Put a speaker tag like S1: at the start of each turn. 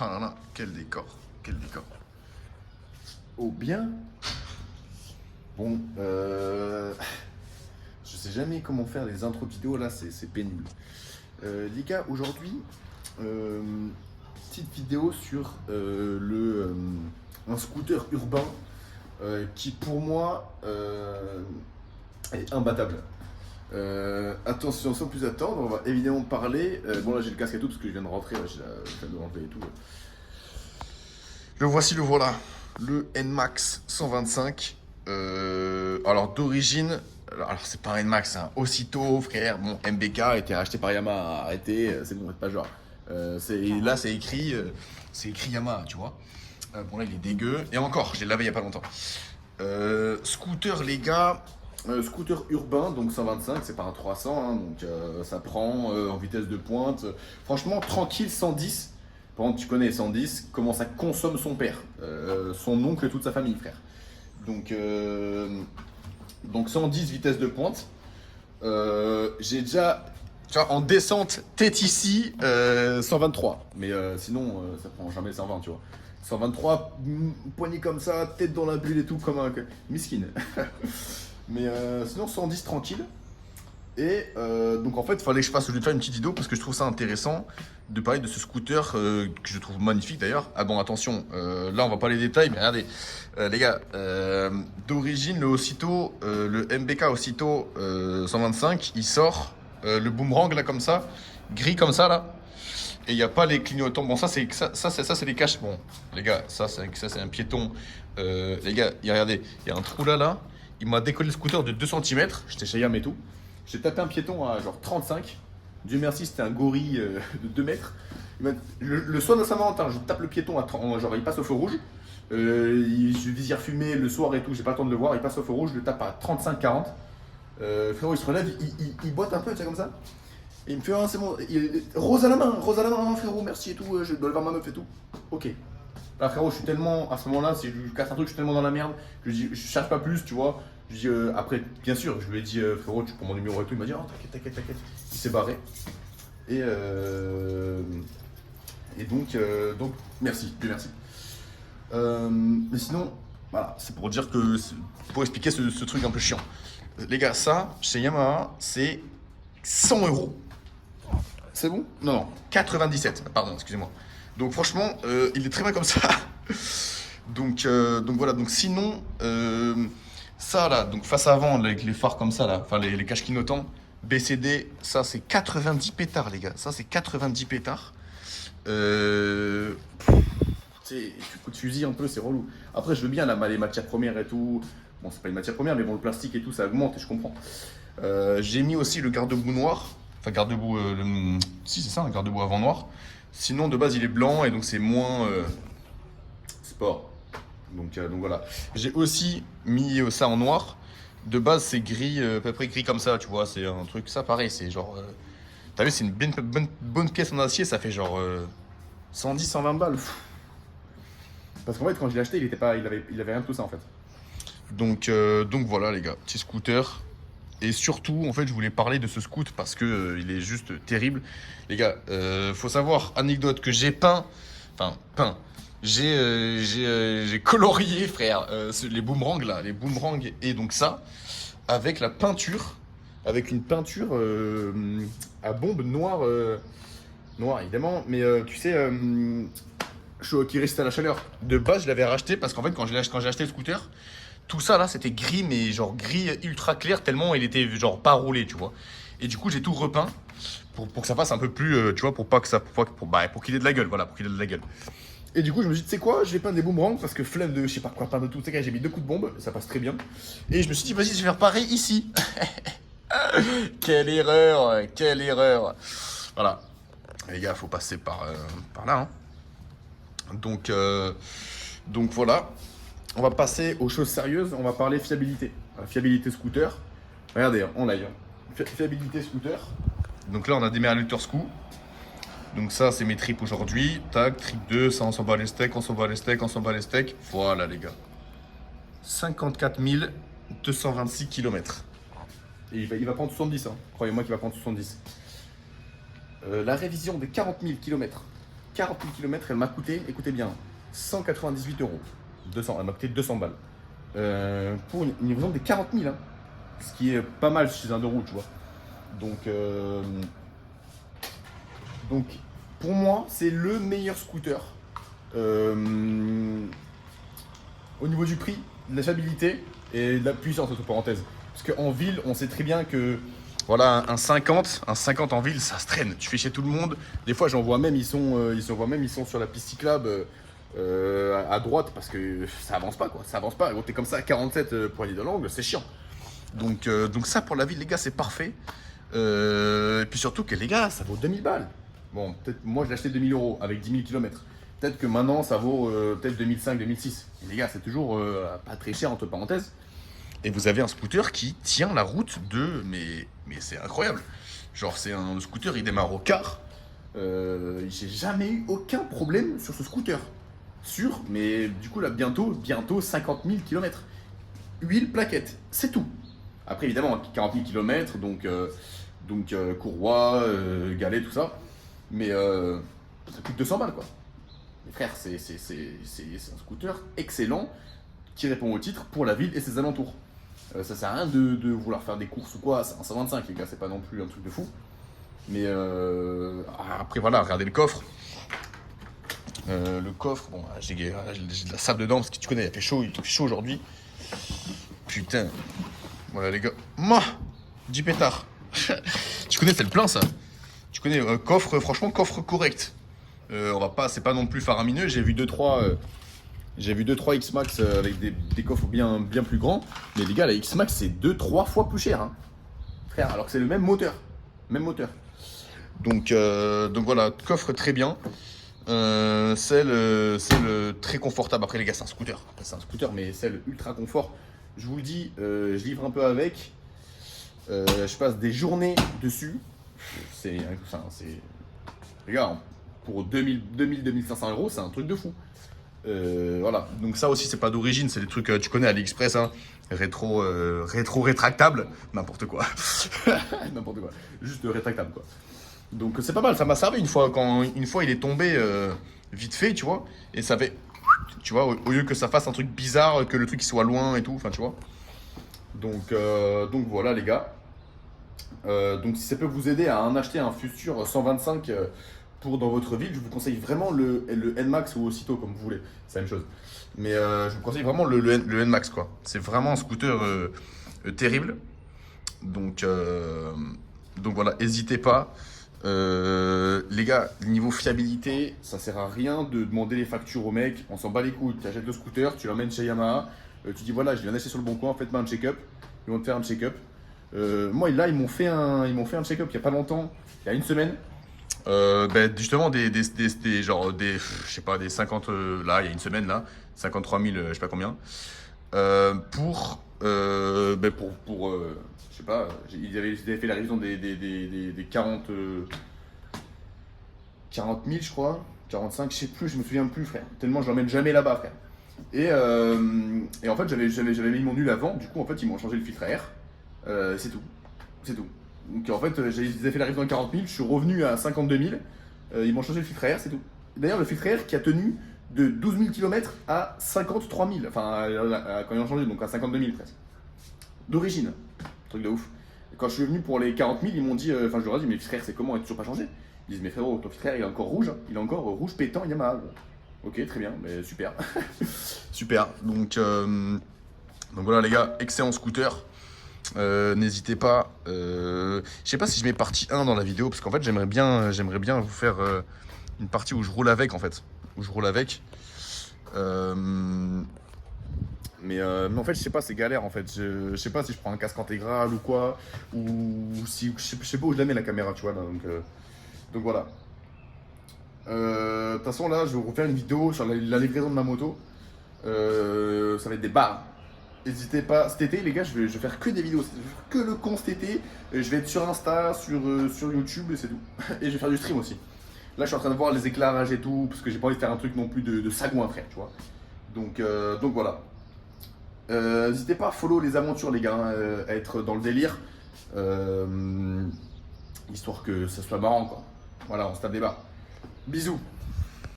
S1: Ah là là, quel décor, quel décor.
S2: Oh bien. Bon, je sais jamais comment faire les intros de vidéo là, c'est pénible. Les gars, aujourd'hui, euh, petite vidéo sur un scooter urbain qui pour moi est imbattable. Attention, sans plus attendre, on va évidemment parler. Bon là j'ai le casque et tout parce que je viens de rentrer, là, je viens de rentrer et tout.
S1: Le voici, le voilà. Le NMAX 125. Alors d'origine, alors c'est pas un NMAX, hein. Aussitôt, frère, bon, MBK a été racheté par Yamaha. Arrêtez, c'est bon, faites pas genre. Là c'est écrit Yamaha, tu vois. Bon là il est dégueu. Et encore, je l'ai lavé il y a pas longtemps. Scooter les gars.
S2: Scooter urbain, donc 125, c'est pas un 300, hein, donc ça prend en vitesse de pointe. Franchement, tranquille, 110. Par contre, tu connais 110, comment ça consomme son père, son oncle et toute sa famille, frère. Donc, donc 110 vitesse de pointe. J'ai déjà, tu vois, en descente, tête ici, 123. Mais sinon, ça prend jamais 120, tu vois. 123, poignée comme ça, tête dans la bulle et tout, comme un miskin. Mais sinon 110 tranquille. Et
S1: Donc en fait, il fallait que je fasse, je vais te faire une petite vidéo parce que je trouve ça intéressant de parler de ce scooter que je trouve magnifique d'ailleurs. Ah bon, attention, là on va pas les détails, mais regardez, les gars, d'origine le Aussitôt, le MBK Aussitôt 125, il sort le boomerang là comme ça, gris comme ça là, et il n'y a pas les clignotants. Bon, ça c'est les caches. Bon, les gars, ça c'est un piéton. Les gars, regardez, il y a un trou là. Il m'a décollé le scooter de 2 cm.
S2: j'étais chez Yam et tout. J'ai tapé un piéton à genre 35. Dieu merci, c'était un gorille de 2 mètres. Le soir de Saint-Valentin, je tape le piéton à 30, genre il passe au feu rouge. Je visière fumé le soir et tout, j'ai pas le temps de le voir. Il passe au feu rouge, je le tape à 35-40. Frérot, il se relève, il boite un peu, tu sais, comme ça. Et il me fait, ah, c'est bon, rose à la main, frérot, merci et tout, je dois le voir ma meuf et tout. Ok. Là, frérot, je suis tellement, à ce moment-là, si je casse un truc, je suis tellement dans la merde que je cherche pas plus, tu vois. Je dis, après, bien sûr, je lui ai dit, frérot, tu prends mon numéro et tout. Il m'a dit, oh, t'inquiète. Il s'est barré. Et, donc, merci, Dieu merci. Mais sinon, voilà, c'est pour dire que, pour expliquer ce truc un peu chiant. Les gars, ça, chez Yamaha, c'est 100 euros. C'est bon?
S1: Non, 97, pardon, excusez-moi. Donc franchement, il est très bien comme ça. Donc voilà, donc sinon, ça là, donc face avant, avec les phares comme ça là, enfin les caches clignotants, BCD, ça c'est 90 pétards les gars, ça c'est 90 pétards.
S2: Tu coups de fusil un peu, c'est relou. Après, je veux bien les matières premières et tout. Bon, c'est pas une matière première, mais bon, le plastique et tout, ça augmente et je comprends.
S1: J'ai mis aussi le garde-boue noir, enfin garde-boue, si c'est ça, un garde-boue avant noir. Sinon de base il est blanc et donc c'est moins
S2: Sport.
S1: donc voilà. J'ai aussi mis ça en noir. De base c'est gris, à peu près gris comme ça, tu vois. C'est un truc, ça pareil, c'est genre. T'as vu, c'est une bonne pièce en acier, ça fait genre
S2: 110-120 balles. Parce qu'en fait, quand je l'ai acheté, il avait rien de tout ça en fait.
S1: Donc voilà les gars, petit scooter. Et surtout, en fait, je voulais parler de ce scoot parce que il est juste terrible. Les gars, faut savoir, anecdote, que j'ai peint, j'ai colorié, frère, les boomerangs là, les boomerangs et donc ça, avec la peinture, avec une peinture à bombe noire, noire évidemment, mais tu sais, qui résiste à la chaleur. De base, je l'avais racheté parce qu'en fait, quand j'ai acheté le scooter, tout ça là c'était gris, mais genre gris ultra clair, tellement il était genre pas roulé, tu vois. Et du coup j'ai tout repeint pour que ça fasse un peu plus, tu vois, pour pas que ça, pour qu'il ait de la gueule, voilà, pour qu'il ait de la gueule. Et du coup je me suis dit, tu sais quoi, je vais peindre des boomerangs parce que flemme de, je sais pas quoi peindre de tout, tu sais, j'ai mis 2 coups de bombe, ça passe très bien. Et je me suis dit, vas-y, je vais faire pareil ici. Quelle erreur, quelle erreur. Voilà, les gars, faut passer par là, hein. Donc voilà.
S2: On va passer aux choses sérieuses, on va parler fiabilité. Fiabilité scooter. Regardez, en live. Fiabilité scooter.
S1: Donc là, on a démarré le scoo. Donc ça, c'est mes trips aujourd'hui. Tac, trip 2, ça, on s'en bat les steaks, on s'en bat les steaks, on s'en bat les steaks. Voilà, les gars. 54 226 km.
S2: Et il va prendre 70, hein. Croyez-moi qu'il va prendre 70. La révision des 40 000 km. 40 000 km, elle m'a coûté, écoutez bien, 198 euros. 200, elle m'a coûté 200 balles. Pour une livraison des 40 000, hein, ce qui est pas mal chez un deux roues, tu vois. Donc pour moi, c'est le meilleur scooter. Au niveau du prix, de la fiabilité et de la puissance, entre parenthèses. Parce qu'en ville, on sait très bien que voilà, un 50 en ville, ça se traîne. Tu fais chez tout le monde. Des fois, j'en vois même, ils sont sur la piste cyclable à droite parce que ça avance pas, quoi. Ça avance pas. T'es comme ça à 47 poignées de l'angle, c'est chiant. Donc ça, pour la ville, les gars, c'est parfait. Et puis surtout que les gars, ça vaut 2000 balles. Bon, peut-être moi, je l'ai acheté 2000 euros avec 10 000 km. Peut-être que maintenant, ça vaut peut-être 2005, 2006. Et les gars, c'est toujours pas très cher, entre parenthèses. Et vous avez un scooter qui tient la route de... Mais c'est incroyable. Genre, c'est un scooter, il démarre au quart. J'ai jamais eu aucun problème sur ce scooter. Mais du coup, là, bientôt 50 000 km. Huile, plaquette, c'est tout. Après, évidemment, 40 000 km, donc courroie, galet, tout ça. Mais ça coûte 200 balles, quoi. Mais frère, c'est un scooter excellent qui répond au titre pour la ville et ses alentours. Ça sert à rien de vouloir faire des courses ou quoi. C'est un 125, les gars, c'est pas non plus un truc de fou. Mais après, voilà, regardez le coffre. Le coffre, bon, j'ai de la sable dedans parce que tu connais, il fait chaud aujourd'hui. Putain. Voilà, les gars. Moi, 10 pétards. Tu connais, c'est le plein, ça. Tu connais, coffre, franchement, coffre correct. On va pas, c'est pas non plus faramineux. J'ai vu 2-3 X-Max avec des coffres bien plus grands. Mais les gars, la X-Max, c'est 2-3 fois plus cher. Hein. Frère, alors que c'est le même moteur. Donc voilà, coffre très bien. Selle très confortable. Après, les gars, c'est un scooter. Mais selle ultra confort. Je vous le dis, je livre un peu avec. Je passe des journées dessus. Les gars, pour 2500 euros, c'est un truc de fou. Voilà. Donc ça aussi, c'est pas d'origine, c'est des trucs, tu connais, AliExpress, hein. Rétro rétractable, n'importe quoi. N'importe quoi. Juste rétractable, quoi. Donc c'est pas mal, ça m'a servi une fois il est tombé vite fait, tu vois, et ça fait, tu vois, au lieu que ça fasse un truc bizarre, que le truc il soit loin et tout, enfin tu vois. Donc voilà les gars. Donc si ça peut vous aider à en acheter un futur 125 pour dans votre ville, je vous conseille vraiment le NMAX ou aussitôt comme vous voulez, c'est la même chose. Mais je vous conseille vraiment le NMAX, quoi. C'est vraiment un scooter terrible. Donc voilà, n'hésitez pas. Les gars, niveau fiabilité, ça sert à rien de demander les factures au mec, on s'en bat les couilles. Tu achètes le scooter, tu l'emmènes chez Yamaha, tu dis voilà, je viens d'acheter sur le bon coin, faites-moi un check-up. Ils vont te faire un check-up. Moi là, ils m'ont fait un check-up il y a pas longtemps, il y a une semaine. Justement genre je sais pas, des 50 là, il y a une semaine là, 53 000, je sais pas combien. Pour je sais pas, ils avaient fait la révision des 40 000, je crois, 45, je sais plus, je me souviens plus, frère. Tellement je l'emmène jamais là-bas, frère. Et en fait, j'avais mis mon nul avant, du coup, en fait, ils m'ont changé le filtre à air. C'est tout. Donc en fait, ils avaient fait la révision à 40 000, je suis revenu à 52 000. Ils m'ont changé le filtre à air, c'est tout. D'ailleurs, le filtre à air qui a tenu de 12 000 km à 53 000. Enfin, quand ils ont changé, donc à 52 000 presque. D'origine. Truc de ouf. Et quand je suis venu pour les 40 000, ils m'ont dit, je leur ai dit, mais filtre à air, c'est comment? Il n'est toujours pas changé. Ils disent, mais frérot, ton filtre à air, il est encore rouge. Il est encore rouge pétant Yamaha. Ok, très bien, mais super. Super. Donc voilà, les gars, excellent scooter. N'hésitez pas. Je sais pas si je mets partie 1 dans la vidéo, parce qu'en fait j'aimerais bien vous faire une partie où je roule avec, en fait. Mais en fait je sais pas, c'est galère en fait. Je sais pas si je prends un casque intégral ou quoi, ou si je sais pas où je la mets la caméra, tu vois là, donc voilà. De toute façon là je vais vous faire une vidéo sur la livraison de ma moto. Ça va être des barres. N'hésitez pas, cet été les gars, je vais faire que des vidéos, que le con cet été. Je vais être sur Insta, sur YouTube et c'est tout. Et je vais faire du stream aussi. Là je suis en train de voir les éclairages et tout, parce que j'ai pas envie de faire un truc non plus de sagouin, frère, tu vois. Donc voilà. N'hésitez pas à follow les aventures les gars, hein, à être dans le délire. Histoire que ça soit marrant, quoi. Voilà, on se tape des barres. Bisous.